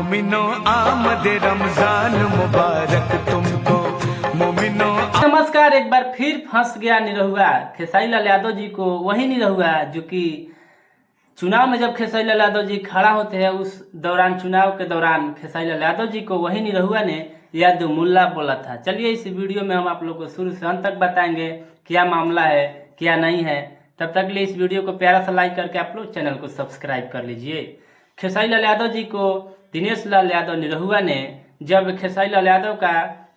मोमिनो आमद रमजान मुबारक तुमको मोमिनो। नमस्कार, एक बार फिर फंस गया निरहुआ। खेसारी लाल यादव जी को वही निरहुआ जो कि चुनाव में जब खेसारी लाल यादव जी खड़ा होते हैं उस दौरान, चुनाव के दौरान खेसारी लाल यादव जी को वही निरहुआ ने यदमुल्ला बोला था। चलिए इस वीडियो में हम आप लोग को शुरू से अंत तक बताएंगे क्या मामला है क्या नहीं है। तब तक लिए इस वीडियो को प्यारा सा लाइक करके आप लोग चैनल को सब्सक्राइब कर लीजिए। खेसारी लाल यादव जी को दिनेश लाल यादव निरहुआ ने, जब खेसारी लाल यादव का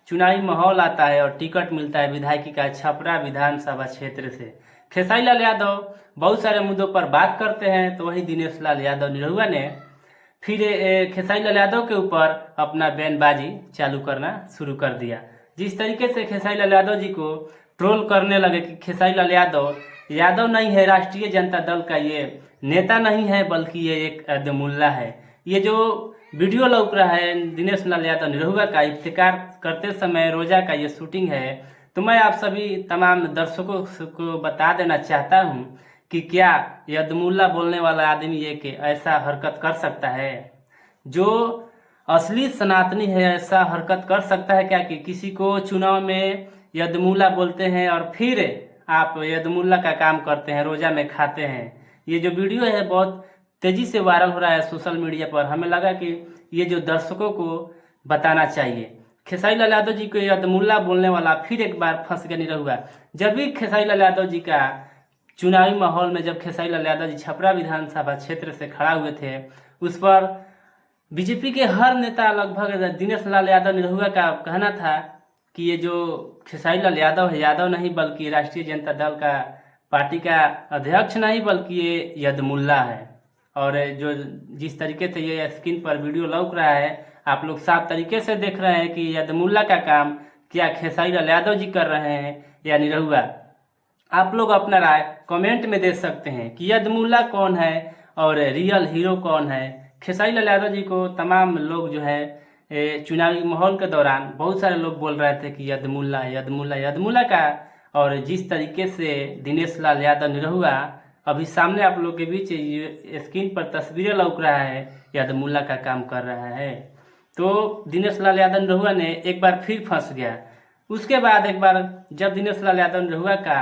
चुनावी माहौल आता है और टिकट मिलता है विधायकी का छपरा विधानसभा क्षेत्र से, खेसारी लाल यादव बहुत सारे मुद्दों पर बात करते हैं, तो वही दिनेश लाल यादव निरहुआ ने फिर खेसारी लाल यादव के ऊपर अपना बयानबाजी चालू करना शुरू कर दिया। जिस तरीके से खेसारी लाल यादव जी को ट्रोल करने लगे कि खेसारी लाल यादव नहीं है, राष्ट्रीय जनता दल का ये नेता नहीं है, बल्कि ये एक यदमुल्ला है। ये जो वीडियो लौक रहा है दिनेश लाल यादव निरहुआ का इफ्तिकार करते समय रोजा का ये शूटिंग है, तो मैं आप सभी तमाम दर्शकों को बता देना चाहता हूँ कि क्या यदमुल्ला बोलने वाला आदमी ये कि ऐसा हरकत कर सकता है? जो असली सनातनी है ऐसा हरकत कर सकता है क्या कि किसी को चुनाव में यदमुल्ला बोलते हैं और फिर आप यदमुल्ला का काम करते हैं, रोजा में खाते हैं? ये जो वीडियो है बहुत तेजी से वायरल हो रहा है सोशल मीडिया पर। हमें लगा कि ये जो दर्शकों को बताना चाहिए। खेसारी लाल यादव जी को यदमुल्ला बोलने वाला फिर एक बार फंस गया निरहुआ। जब भी खेसारी लाल यादव जी का चुनावी माहौल में, जब खेसारी लाल यादव जी छपरा विधानसभा क्षेत्र से खड़ा हुए थे, उस पर बीजेपी के हर नेता लगभग दिनेश लाल यादव निरहुआ का कहना था कि ये जो खेसारी लाल यादव है, यादव नहीं बल्कि राष्ट्रीय जनता दल का पार्टी का अध्यक्ष नहीं बल्कि ये यदमुल्ला है। और जो जिस तरीके से ये स्क्रीन पर वीडियो लौक रहा है, आप लोग साफ तरीके से देख रहे हैं कि यदमुल्ला का काम क्या खेसारी लाल यादव जी कर रहे हैं या निरहुआ। आप लोग अपना राय कमेंट में दे सकते हैं कि यदमुल्ला कौन है और रियल हीरो कौन है। खेसारी लाल यादव जी को तमाम लोग जो है चुनावी माहौल के दौरान बहुत सारे लोग बोल रहे थे कि यदमुल्ला यदमुल्ला यदमुल्ला का, और जिस तरीके से दिनेश लाल यादव निरहुआ अभी सामने आप लोग के बीच स्क्रीन पर तस्वीरें लौक रहा है, यदमुल्ला का काम कर रहा है, तो दिनेश लाल यादव निरहुआ ने एक बार फिर फंस गया। उसके बाद एक बार जब दिनेश लाल यादव निरहुआ का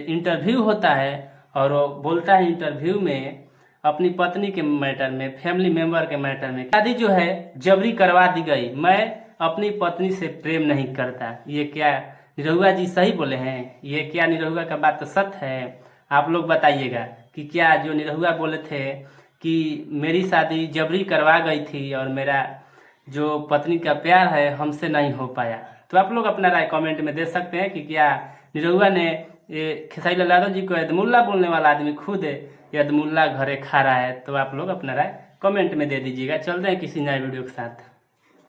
इंटरव्यू होता है और वो बोलता है इंटरव्यू में अपनी पत्नी के मैटर में, फैमिली मेंबर के मैटर में, शादी जो है जबरी करवा दी गई, मैं अपनी पत्नी से प्रेम नहीं करता। ये क्या निरहुआ जी सही बोले हैं? ये क्या निरहुआ का बात सत्य है? आप लोग बताइएगा कि क्या जो निरहुआ बोले थे कि मेरी शादी जबरी करवा गई थी और मेरा जो पत्नी का प्यार है हमसे नहीं हो पाया? तो आप लोग अपना राय कमेंट में दे सकते हैं कि क्या निरहुआ ने खेसारी लाल यादव जी को यदमुल्ला बोलने वाला आदमी खुद यदमुल्ला घरे खा रहा है? तो आप लोग अपना राय कमेंट में दे दीजिएगा। चलते हैं किसी नए वीडियो के साथ।